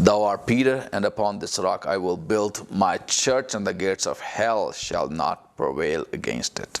thou art Peter, and upon this rock I will build my church, and the gates of hell shall not prevail against it.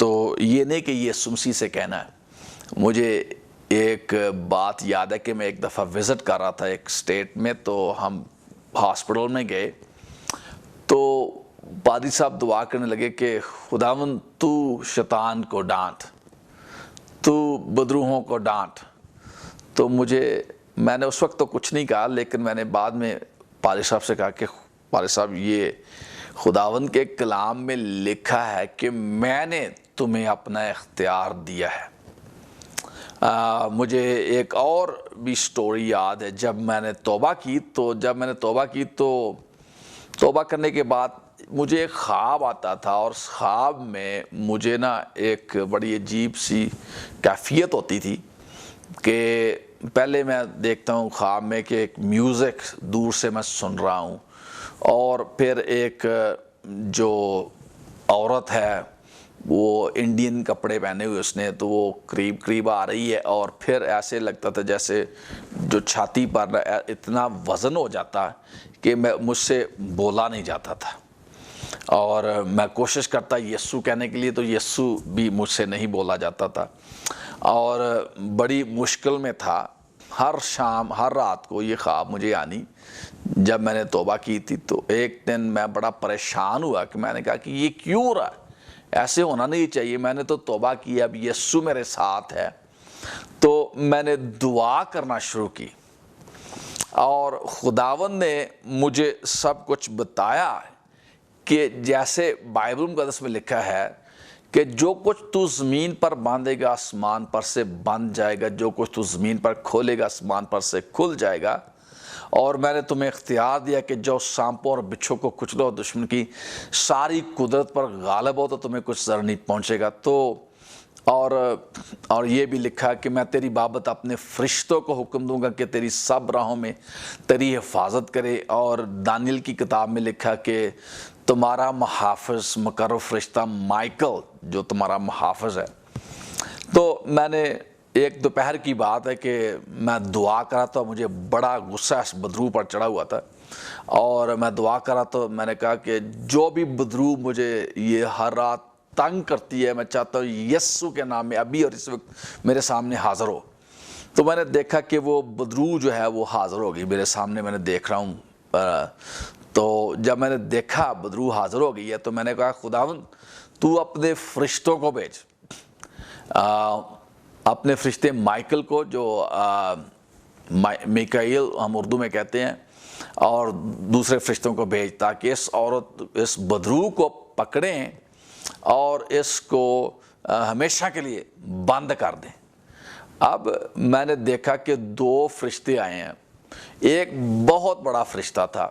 تو یہ نہیں کہ یسوع مسیح سے کہنا ہے. مجھے ایک بات یاد ہے کہ میں ایک دفعہ وزٹ کر رہا تھا ایک اسٹیٹ میں, تو ہم ہاسپٹل میں گئے, تو پادری صاحب دعا کرنے لگے کہ خداوند تو شیطان کو ڈانٹ, تو بدروحوں کو ڈانٹ. تو میں نے اس وقت تو کچھ نہیں کہا, لیکن میں نے بعد میں پادری صاحب سے کہا کہ پادری صاحب یہ خداوند کے کلام میں لکھا ہے کہ میں نے تمہیں اپنا اختیار دیا ہے. مجھے ایک اور بھی سٹوری یاد ہے. جب میں نے توبہ کی تو توبہ کرنے کے بعد مجھے ایک خواب آتا تھا, اور اس خواب میں مجھے نا ایک بڑی عجیب سی کیفیت ہوتی تھی کہ پہلے میں دیکھتا ہوں خواب میں کہ ایک میوزک دور سے میں سن رہا ہوں, اور پھر ایک جو عورت ہے وہ انڈین کپڑے پہنے ہوئے اس نے, تو وہ قریب آ رہی ہے, اور پھر ایسے لگتا تھا جیسے جو چھاتی پر اتنا وزن ہو جاتا کہ مجھ سے بولا نہیں جاتا تھا, اور میں کوشش کرتا یسوع کہنے کے لیے تو یسوع بھی مجھ سے نہیں بولا جاتا تھا, اور بڑی مشکل میں تھا. ہر شام ہر رات کو یہ خواب مجھے آنی. جب میں نے توبہ کی تھی تو ایک دن میں بڑا پریشان ہوا کہ میں نے کہا کہ یہ کیوں ہو رہا ہے, ایسے ہونا نہیں چاہیے, میں نے تو توبہ کی, اب یسوع میرے ساتھ ہے. تو میں نے دعا کرنا شروع کی, اور خداوند نے مجھے سب کچھ بتایا کہ جیسے بائبل مقدس میں لکھا ہے کہ جو کچھ تو زمین پر باندھے گا آسمان پر سے بندھ جائے گا, جو کچھ تو زمین پر کھولے گا آسمان پر سے کھل جائے گا. اور میں نے تمہیں اختیار دیا کہ جو سانپوں اور بچھو کو کچلو, دشمن کی ساری قدرت پر غالب ہو, تو تمہیں کچھ ضرر نہیں پہنچے گا. تو اور یہ بھی لکھا کہ میں تیری بابت اپنے فرشتوں کو حکم دوں گا کہ تیری سب راہوں میں تیری حفاظت کرے. اور دانیل کی کتاب میں لکھا کہ تمہارا محافظ مقرر فرشتہ مائیکل جو تمہارا محافظ ہے. تو میں نے ایک دوپہر کی بات ہے کہ میں دعا کر رہا تھا, مجھے بڑا غصہ اس بدرو پر چڑھا ہوا تھا, اور میں دعا کر رہا تو میں نے کہا کہ جو بھی بدرو مجھے یہ ہر رات تنگ کرتی ہے, میں چاہتا ہوں یسوع کے نام میں ابھی اور اس وقت میرے سامنے حاضر ہو. تو میں نے دیکھا کہ وہ بدرو جو ہے وہ حاضر ہو گئی میرے سامنے, میں نے دیکھ رہا ہوں. تو جب میں نے دیکھا بدرو حاضر ہو گئی ہے تو میں نے کہا خداوند تو اپنے فرشتوں کو بھیج, اپنے فرشتے مائیکل کو جو میکائیل ہم اردو میں کہتے ہیں, اور دوسرے فرشتوں کو بھیج تاکہ اس بدرو کو پکڑیں اور اس کو ہمیشہ کے لیے بند کر دیں. اب میں نے دیکھا کہ 2 فرشتے آئے ہیں. ایک بہت بڑا فرشتہ تھا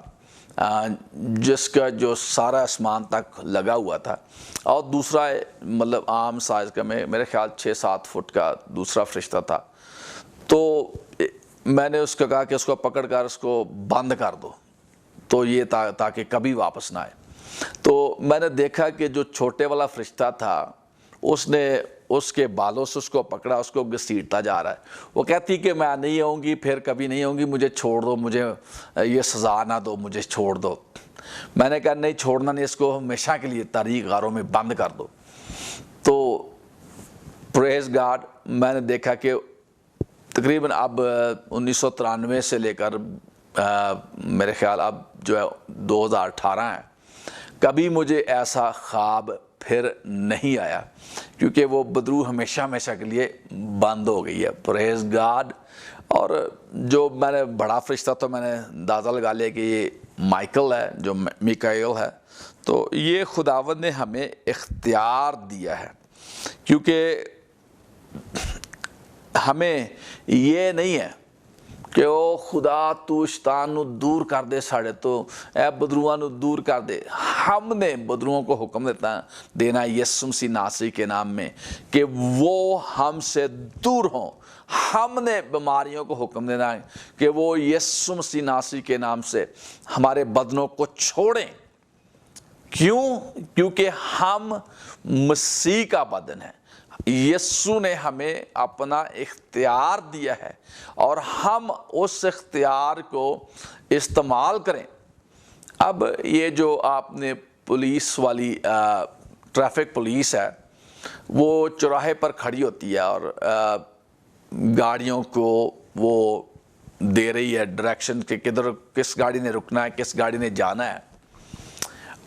جس کا جو سارا آسمان تک لگا ہوا تھا, اور دوسرا مطلب عام سائز کا میرے خیال 6-7 فٹ کا دوسرا فرشتہ تھا. تو میں نے اس کو کہا کہ اس کو پکڑ کر اس کو بند کر دو, تو یہ تاکہ کبھی واپس نہ آئے. تو میں نے دیکھا کہ جو چھوٹے والا فرشتہ تھا اس نے اس کے بالوں سے اس کو پکڑا, اس کو گھسیٹتا جا رہا ہے. وہ کہتی کہ میں نہیں آؤں گی, پھر کبھی نہیں آؤں گی, مجھے چھوڑ دو, مجھے یہ سزا نہ دو, مجھے چھوڑ دو. میں نے کہا نہیں چھوڑنا نہیں, اس کو ہمیشہ کے لیے تاریک غاروں میں بند کر دو. تو پریز گاڈ, میں نے دیکھا کہ تقریباً اب 1993 سے لے کر میرے خیال اب جو ہے 2018 ہے, کبھی مجھے ایسا خواب پھر نہیں آیا, کیونکہ وہ بدرو ہمیشہ کے لیے بند ہو گئی ہے. پریز گاڈ. اور جو میں نے بڑا فرشتہ تو میں نے اندازہ لگا لیا کہ یہ مائیکل ہے جو میکائیل ہے. تو یہ خداوند نے ہمیں اختیار دیا ہے, کیونکہ ہمیں یہ نہیں ہے کہ او خدا تو شیطان نو دور کر دے ساڑے تو, اے بدروਆਂ نو دور کر دے. ہم نے بدروؤں کو حکم دینا یسوع مسیح ناصری کے نام میں کہ وہ ہم سے دور ہوں. ہم نے بیماریوں کو حکم دینا ہے کہ وہ یسوع مسیح ناصری کے نام سے ہمارے بدنوں کو چھوڑیں. کیوں؟ کیونکہ ہم مسیح کا بدن ہیں. یسوع نے ہمیں اپنا اختیار دیا ہے اور ہم اس اختیار کو استعمال کریں. اب یہ جو آپ نے پولیس والی ٹریفک پولیس ہے, وہ چوراہے پر کھڑی ہوتی ہے اور گاڑیوں کو وہ دے رہی ہے ڈائریکشن کہ کدھر کس گاڑی نے رکنا ہے، کس گاڑی نے جانا ہے۔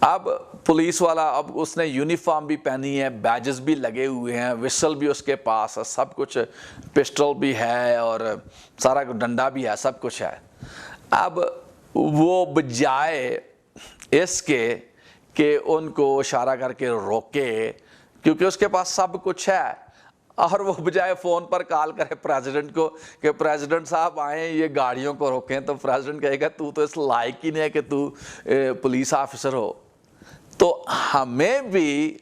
اب پولیس والا، اب اس نے یونیفارم بھی پہنی ہے، بیجز بھی لگے ہوئے ہیں، وسل بھی اس کے پاس ہے، سب کچھ، پسٹل بھی ہے اور سارا ڈنڈا بھی ہے، سب کچھ ہے۔ اب وہ بجائے اس کے کہ ان کو اشارہ کر کے روکے، کیونکہ اس کے پاس سب کچھ ہے، اور وہ بجائے فون پر کال کرے پریزیڈنٹ کو کہ پریزیڈنٹ صاحب آئیں یہ گاڑیوں کو روکیں، تو پریزیڈنٹ کہے گا تو اس لائق ہی نہیں ہے کہ تو پولیس آفیسر ہو۔ تو ہمیں بھی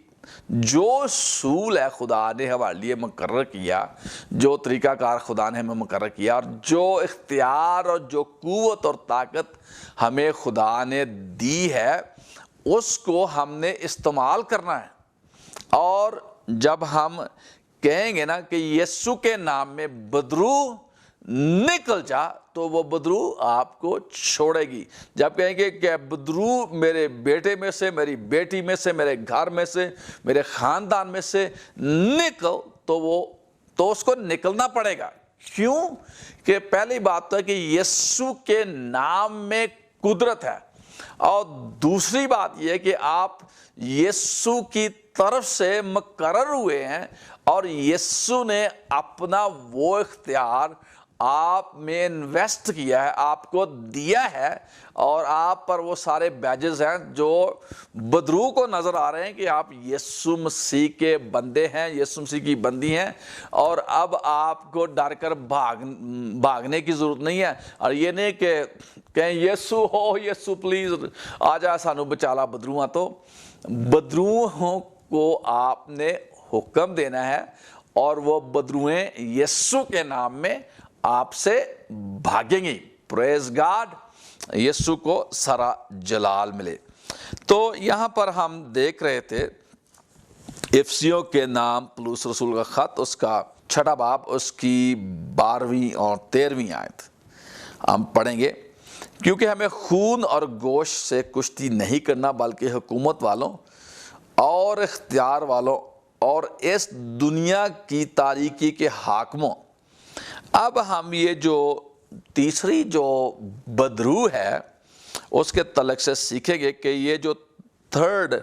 جو اصول ہے خدا نے ہمارے لیے مقرر کیا، جو طریقہ کار خدا نے ہمیں مقرر کیا، اور جو اختیار اور جو قوت اور طاقت ہمیں خدا نے دی ہے، اس کو ہم نے استعمال کرنا ہے۔ اور جب ہم کہیں گے نا کہ یسوع کے نام میں بدرو نکل جا، تو وہ بدرو آپ کو چھوڑے گی۔ جب کہیں گے کہ بدرو میرے بیٹے میں سے، میری بیٹی میں سے، میرے گھر میں سے، میرے خاندان میں سے نکل، تو اس کو نکلنا پڑے گا۔ کیوں؟ کہ پہلی بات تو ہے کہ یسوع کے نام میں قدرت ہے، اور دوسری بات یہ ہے کہ آپ یسوع کی طرف سے مقرر ہوئے ہیں، اور یسوع نے اپنا وہ اختیار آپ میں انویسٹ کیا ہے، آپ کو دیا ہے، اور آپ پر وہ سارے بیجز ہیں جو بدرو کو نظر آ رہے ہیں کہ آپ یسوع مسیح کے بندے ہیں، یسوع مسیح کی بندی ہیں، اور اب آپ کو ڈر کر بھاگنے کی ضرورت نہیں ہے۔ اور یہ نہیں کہ کہیں یسوع ہو، یسوع پلیز آ جا سانو بچالا بدروہاں، تو بدروہوں کو آپ نے حکم دینا ہے، اور وہ بدروہیں یسوع کے نام میں آپ سے بھاگیں گی۔ پریز گاڈ، یسوع کو سارا جلال ملے۔ تو یہاں پر ہم دیکھ رہے تھے افسیوں کے نام پولس رسول کا خط، اس کا 6 باب، اس کی 12ویں اور 13ویں آیت ہم پڑھیں گے۔ کیونکہ ہمیں خون اور گوشت سے کشتی نہیں کرنا، بلکہ حکومت والوں اور اختیار والوں اور اس دنیا کی تاریکی کے حاکموں۔ اب ہم یہ جو تیسری جو بدرو ہے اس کے تعلق سے سیکھیں گے کہ یہ جو تھرڈ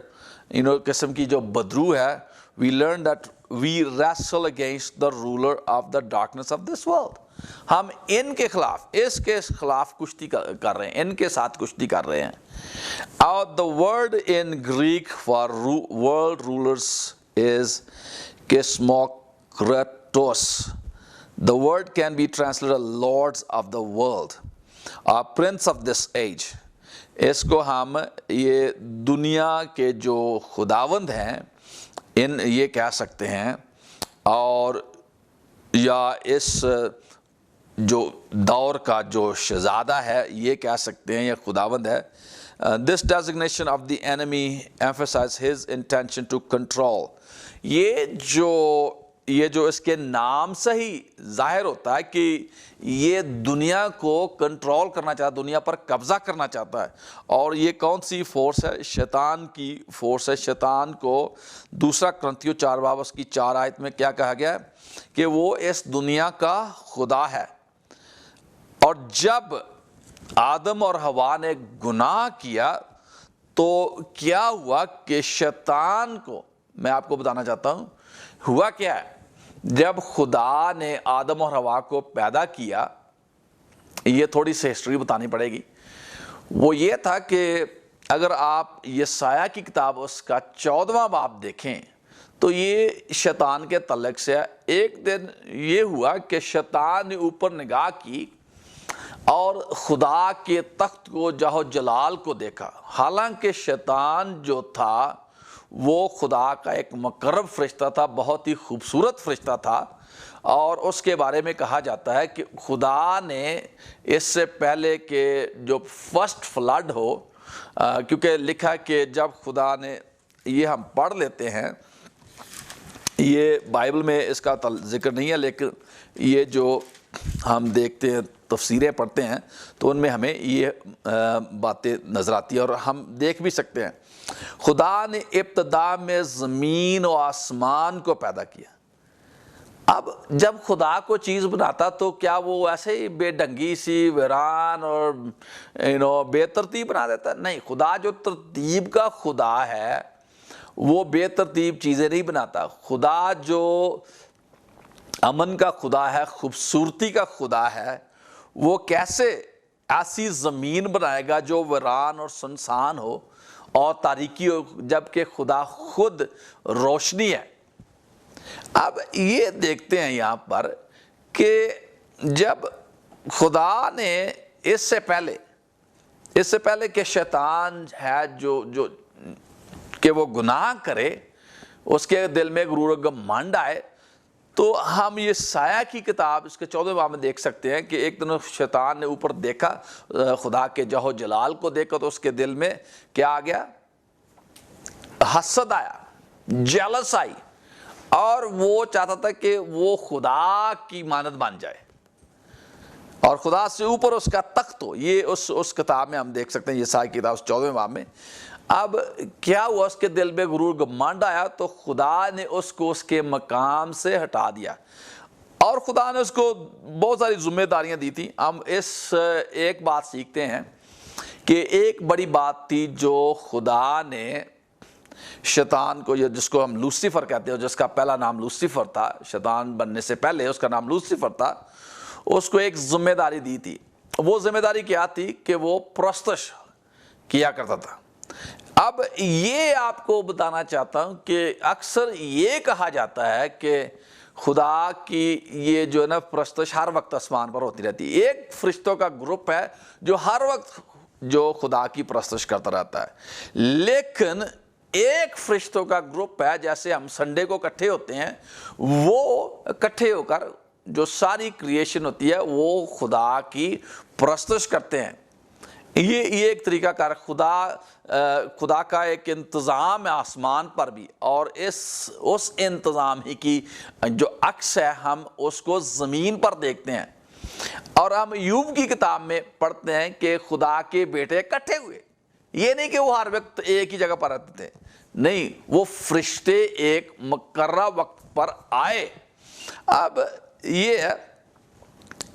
قسم کی جو بدرو ہے، we learn that we wrestle against the ruler of the darkness of this world۔ ہم ان کے خلاف، اس کے خلاف کشتی کر رہے ہیں، ان کے ساتھ کشتی کر رہے ہیں۔ اور the word in Greek for world rulers is kosmokratos۔ The word can be translated lords of the world or prince of this age۔ اس کو ہم یہ دنیا کے جو خداوند ہیں یہ کہہ سکتے ہیں، اور یا اس جو دور کا جو شہزادہ ہے یہ کہہ سکتے ہیں، یہ خداوند ہے۔ This designation of the enemy emphasizes his intention to control۔ یہ جو اس کے نام سے ہی ظاہر ہوتا ہے کہ یہ دنیا کو کنٹرول کرنا چاہتا ہے، دنیا پر قبضہ کرنا چاہتا ہے۔ اور یہ کون سی فورس ہے؟ شیطان کی فورس ہے۔ شیطان کو 2 کرنتھیوں 4 باب اس کی 4 آیت میں کیا کہا گیا ہے کہ وہ اس دنیا کا خدا ہے۔ اور جب آدم اور حوا نے گناہ کیا تو کیا ہوا کہ شیطان کو، میں آپ کو بتانا چاہتا ہوں ہوا کیا ہے۔ جب خدا نے آدم اور حوا کو پیدا کیا، یہ تھوڑی سی ہسٹری بتانی پڑے گی۔ وہ یہ تھا کہ اگر آپ یسایہ کی کتاب اس کا 14واں باب دیکھیں تو یہ شیطان کے تعلق سے ہے۔ ایک دن یہ ہوا کہ شیطان نے اوپر نگاہ کی اور خدا کے تخت کو، جاہ و جلال کو دیکھا۔ حالانکہ شیطان جو تھا وہ خدا کا ایک مقرب فرشتہ تھا، بہت ہی خوبصورت فرشتہ تھا، اور اس کے بارے میں کہا جاتا ہے کہ خدا نے اس سے پہلے کہ جو فرسٹ فلڈ ہو، کیونکہ لکھا کہ جب خدا نے، یہ ہم پڑھ لیتے ہیں، یہ بائبل میں اس کا ذکر نہیں ہے، لیکن یہ جو ہم دیکھتے ہیں تفسیریں پڑھتے ہیں تو ان میں ہمیں یہ باتیں نظر آتی ہیں اور ہم دیکھ بھی سکتے ہیں. خدا نے ابتدا میں زمین و آسمان کو پیدا کیا. اب جب خدا کو چیز بناتا تو کیا وہ ایسے ہی بے ڈھنگی سی ویران اور بے ترتیب بنا دیتا؟ نہیں، خدا جو ترتیب کا خدا ہے وہ بے ترتیب چیزیں نہیں بناتا. خدا جو امن کا خدا ہے، خوبصورتی کا خدا ہے، وہ کیسے ایسی زمین بنائے گا جو ویران اور سنسان ہو اور تاریکی ہو، جبکہ خدا خود روشنی ہے. اب یہ دیکھتے ہیں یہاں پر کہ جب خدا نے اس سے پہلے کہ شیطان ہے جو کہ وہ گناہ کرے، اس کے دل میں غرور و گھمنڈ آئے، تو ہم یہ سایہ کی کتاب اس کے 14ویں باب میں دیکھ سکتے ہیں کہ ایک دن شیطان نے اوپر دیکھا، خدا کے جہو جلال کو دیکھا، تو اس کے دل میں کیا آ گیا؟ حسد آیا، جیلس آئی، اور وہ چاہتا تھا کہ وہ خدا کی مانند بن جائے اور خدا سے اوپر اس کا تخت ہو. یہ اس کتاب میں ہم دیکھ سکتے ہیں، یہ سایہ کی کتاب 14ویں باب میں. اب کیا ہوا؟ اس کے دل میں غرور گھمنڈ آیا تو خدا نے اس کو اس کے مقام سے ہٹا دیا، اور خدا نے اس کو بہت ساری ذمہ داریاں دی تھیں. ہم اس ایک بات سیکھتے ہیں کہ ایک بڑی بات تھی جو خدا نے شیطان کو، جس کو ہم لوسیفر کہتے ہیں، جس کا پہلا نام لوسیفر تھا، شیطان بننے سے پہلے اس کا نام لوسیفر تھا، اس کو ایک ذمہ داری دی تھی. وہ ذمہ داری کیا تھی؟ کہ وہ پرستش کیا کرتا تھا. اب یہ آپ کو بتانا چاہتا ہوں کہ اکثر یہ کہا جاتا ہے کہ خدا کی یہ جو ہے نا پرستش ہر وقت آسمان پر ہوتی رہتی ہے. ایک فرشتوں کا گروپ ہے جو ہر وقت جو خدا کی پرستش کرتا رہتا ہے، لیکن ایک فرشتوں کا گروپ ہے، جیسے ہم سنڈے کو اکٹھے ہوتے ہیں، وہ اکٹھے ہو کر جو ساری کریشن ہوتی ہے وہ خدا کی پرستش کرتے ہیں. یہ ایک طریقہ کار خدا کا ایک انتظام ہے آسمان پر بھی، اور اس انتظام ہی کی جو عکس ہے ہم اس کو زمین پر دیکھتے ہیں. اور ہم ایوب کی کتاب میں پڑھتے ہیں کہ خدا کے بیٹے اکٹھے ہوئے. یہ نہیں کہ وہ ہر وقت ایک ہی جگہ پر رہتے تھے، نہیں، وہ فرشتے ایک مقررہ وقت پر آئے. اب یہ ہے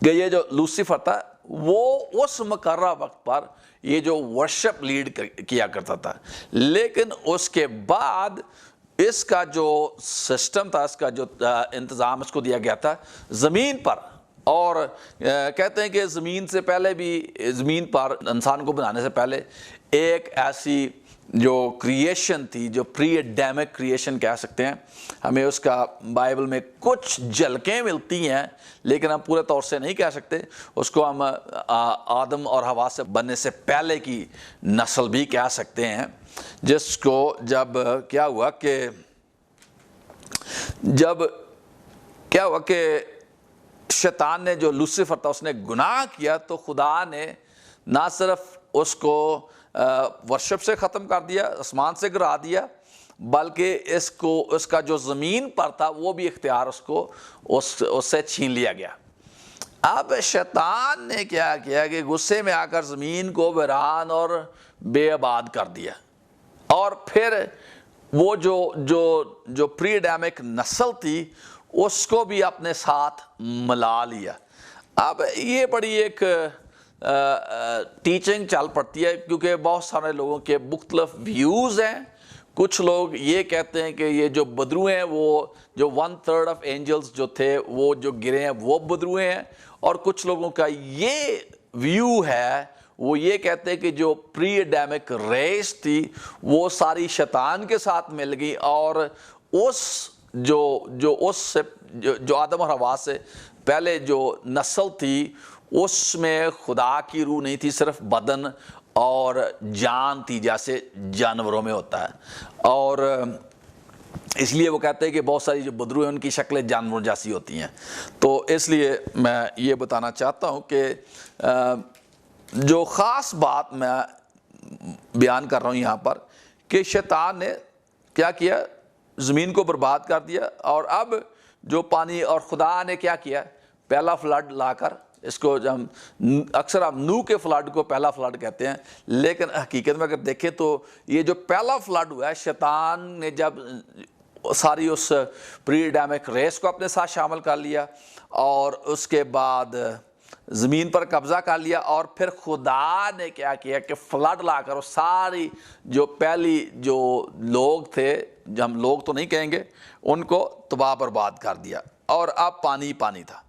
کہ یہ جو لوسیفر تھا وہ اس مقررہ وقت پر یہ جو ورشپ لیڈ کیا کرتا تھا، لیکن اس کے بعد اس کا جو سسٹم تھا، اس کا جو انتظام اس کو دیا گیا تھا زمین پر. اور کہتے ہیں کہ زمین سے پہلے بھی، زمین پر انسان کو بنانے سے پہلے ایک ایسی جو کریشن تھی، جو پری ایڈیمک کریشن کہہ سکتے ہیں. ہمیں اس کا بائبل میں کچھ جھلکیں ملتی ہیں، لیکن ہم پورے طور سے نہیں کہہ سکتے. اس کو ہم آدم اور حوا سے بننے سے پہلے کی نسل بھی کہہ سکتے ہیں، جس کو جب کیا ہوا کہ شیطان نے، جو لوسیفر تھا، اس نے گناہ کیا، تو خدا نے نہ صرف اس کو ورشپ سے ختم کر دیا، آسمان سے گرا دیا، بلکہ اس کا جو زمین پر تھا وہ بھی اختیار اس سے چھین لیا گیا. اب شیطان نے کیا کیا کہ غصے میں آ کر زمین کو ویران اور بے آباد کر دیا، اور پھر وہ جو پری ایڈیمک نسل تھی اس کو بھی اپنے ساتھ ملا لیا. اب یہ بڑی ایک ٹیچنگ چل پڑتی ہے، کیونکہ بہت سارے لوگوں کے مختلف ویوز ہیں. کچھ لوگ یہ کہتے ہیں کہ یہ جو بدروئے ہیں، وہ جو 1/3 آف اینجلز جو تھے وہ جو گرے ہیں وہ بدروئے ہیں، اور کچھ لوگوں کا یہ ویو ہے، وہ یہ کہتے ہیں کہ جو پری ایڈیمک ریس تھی وہ ساری شیطان کے ساتھ مل گئی، اور جو آدم اور حوا سے پہلے جو نسل تھی اس میں خدا کی روح نہیں تھی، صرف بدن اور جان تھی، جیسے جانوروں میں ہوتا ہے. اور اس لیے وہ کہتے ہیں کہ بہت ساری جو بدرو ہیں ان کی شکلیں جانوروں جیسی ہوتی ہیں. تو اس لیے میں یہ بتانا چاہتا ہوں کہ جو خاص بات میں بیان کر رہا ہوں یہاں پر، کہ شیطان نے کیا کیا؟ زمین کو برباد کر دیا. اور اب جو پانی، اور خدا نے کیا کیا؟ پہلا فلڈ لا کر، اس کو ہم اکثر ہم نوح کے فلڈ کو پہلا فلڈ کہتے ہیں، لیکن حقیقت میں اگر دیکھیں تو یہ جو پہلا فلڈ ہوا ہے، شیطان نے جب ساری اس پری ایڈامک ریس کو اپنے ساتھ شامل کر لیا اور اس کے بعد زمین پر قبضہ کر لیا، اور پھر خدا نے کیا کیا کہ فلڈ لا کر وہ ساری جو پہلی جو لوگ تھے، ہم لوگ تو نہیں کہیں گے، ان کو تباہ برباد کر دیا، اور اب پانی پانی تھا۔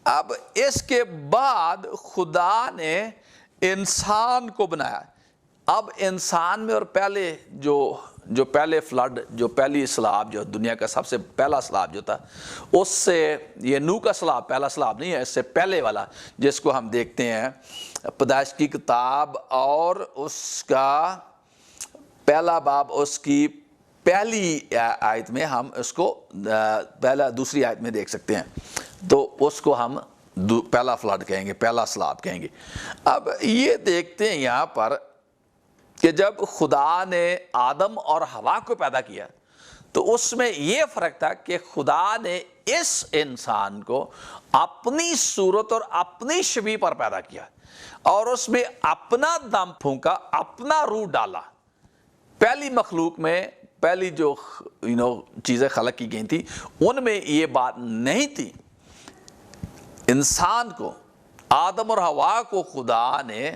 اب اس کے بعد خدا نے انسان کو بنایا۔ اب انسان میں اور پہلے جو پہلے فلڈ، جو پہلی سیلاب، جو دنیا کا سب سے پہلا سیلاب جو تھا، اس سے یہ نوح کا سیلاب پہلا سیلاب نہیں ہے، اس سے پہلے والا جس کو ہم دیکھتے ہیں پیدائش کی کتاب اور اس کا پہلا باب، اس کی پہلی آیت میں ہم اس کو دوسری آیت میں دیکھ سکتے ہیں، تو اس کو ہم پہلا فلڈ کہیں گے، پہلا سیلاب کہیں گے۔ اب یہ دیکھتے ہیں یہاں پر کہ جب خدا نے آدم اور حوا کو پیدا کیا تو اس میں یہ فرق تھا کہ خدا نے اس انسان کو اپنی صورت اور اپنی شبیہ پر پیدا کیا اور اس میں اپنا دم پھونکا، اپنا روح ڈالا۔ پہلی مخلوق میں پہلی جو چیزیں خلق کی گئی تھیں ان میں یہ بات نہیں تھی۔ انسان کو، آدم اور حوا کو خدا نے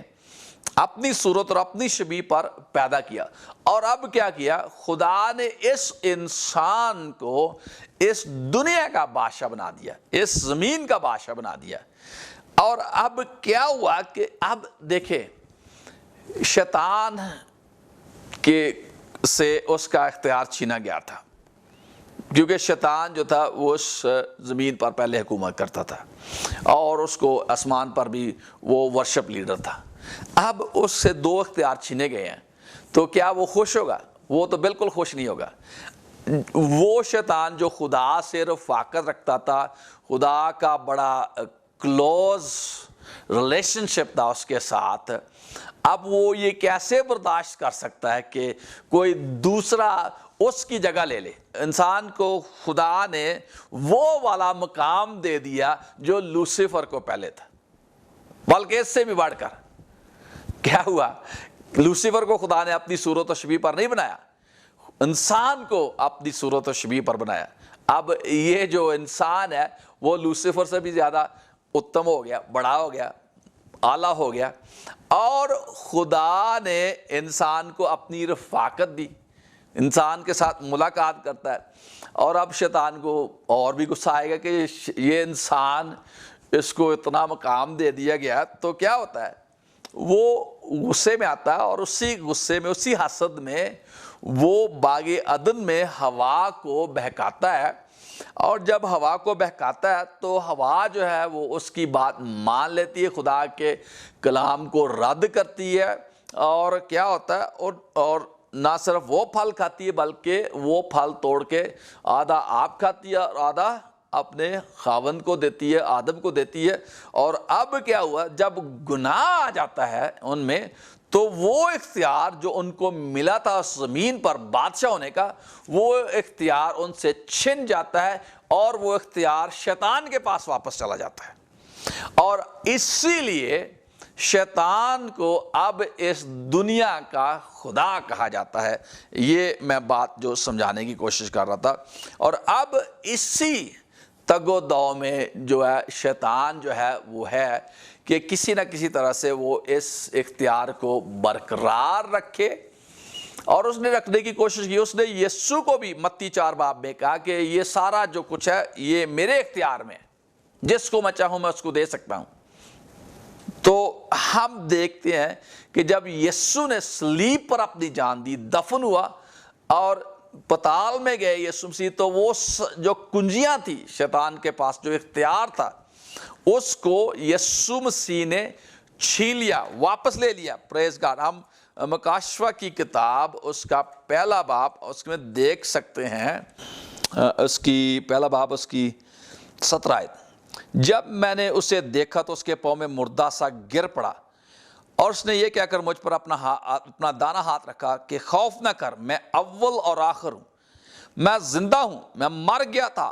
اپنی صورت اور اپنی شبیہ پر پیدا کیا، اور اب کیا کیا؟ خدا نے اس انسان کو اس دنیا کا بادشاہ بنا دیا، اس زمین کا بادشاہ بنا دیا۔ اور اب کیا ہوا کہ اب دیکھیں شیطان کے سے اس کا اختیار چھینا گیا تھا، کیونکہ شیطان جو تھا وہ اس زمین پر پہلے حکومت کرتا تھا اور اس کو آسمان پر بھی وہ ورشپ لیڈر تھا۔ اب اس سے دو اختیار چھینے گئے ہیں، تو کیا وہ خوش ہوگا؟ وہ تو بالکل خوش نہیں ہوگا۔ وہ شیطان جو خدا سے رفاقت رکھتا تھا، خدا کا بڑا کلوز ریلیشن شپ تھا اس کے ساتھ، اب وہ یہ کیسے برداشت کر سکتا ہے کہ کوئی دوسرا اس کی جگہ لے لے؟ انسان کو خدا نے وہ والا مقام دے دیا جو لوسیفر کو پہلے تھا، بلکہ اس سے بھی بڑھ کر۔ کیا ہوا؟ لوسیفر کو خدا نے اپنی صورت و شبیہ پر نہیں بنایا، انسان کو اپنی صورت و شبیہ پر بنایا۔ اب یہ جو انسان ہے وہ لوسیفر سے بھی زیادہ اتم ہو گیا، بڑا ہو گیا، اعلیٰ ہو گیا، اور خدا نے انسان کو اپنی رفاقت دی، انسان کے ساتھ ملاقات کرتا ہے۔ اور اب شیطان کو اور بھی غصہ آئے گا کہ یہ انسان، اس کو اتنا مقام دے دیا گیا، تو کیا ہوتا ہے؟ وہ غصے میں آتا ہے، اور اسی غصے میں، اسی حسد میں وہ باغ عدن میں ہوا کو بہکاتا ہے، اور جب ہوا کو بہکاتا ہے تو ہوا جو ہے وہ اس کی بات مان لیتی ہے، خدا کے کلام کو رد کرتی ہے، اور کیا ہوتا ہے؟ اور نہ صرف وہ پھل کھاتی ہے بلکہ وہ پھل توڑ کے آدھا آپ کھاتی ہے اور آدھا اپنے خاوند کو دیتی ہے، آدم کو دیتی ہے۔ اور اب کیا ہوا؟ جب گناہ آ جاتا ہے ان میں، تو وہ اختیار جو ان کو ملا تھا اس زمین پر بادشاہ ہونے کا، وہ اختیار ان سے چھن جاتا ہے اور وہ اختیار شیطان کے پاس واپس چلا جاتا ہے۔ اور اسی لیے شیطان کو اب اس دنیا کا خدا کہا جاتا ہے۔ یہ میں بات جو سمجھانے کی کوشش کر رہا تھا۔ اور اب اسی تگ و دو میں جو ہے شیطان جو ہے وہ ہے کہ کسی نہ کسی طرح سے وہ اس اختیار کو برقرار رکھے، اور اس نے رکھنے کی کوشش کی۔ اس نے یسوع کو بھی متی 4 باب میں کہا کہ یہ سارا جو کچھ ہے یہ میرے اختیار میں، جس کو میں چاہوں میں اس کو دے سکتا ہوں۔ تو ہم دیکھتے ہیں کہ جب یسوع نے صلیب پر اپنی جان دی، دفن ہوا اور پتال میں گئے یسوع مسیح، تو وہ جو کنجیاں تھی شیطان کے پاس، جو اختیار تھا، اس کو یسوع مسیح نے چھین لیا، واپس لے لیا۔ پریز گاڈ۔ ہم مکاشفہ کی کتاب اس کا پہلا باب اس میں دیکھ سکتے ہیں، اس کی پہلا باب اس کی 17 آیت۔ جب میں نے اسے دیکھا تو اس کے پاؤں میں مردہ سا گر پڑا، اور اس نے یہ کہہ کر مجھ پر اپنا دانا ہاتھ رکھا کہ خوف نہ کر، میں اول اور آخر ہوں، میں زندہ ہوں، میں مر گیا تھا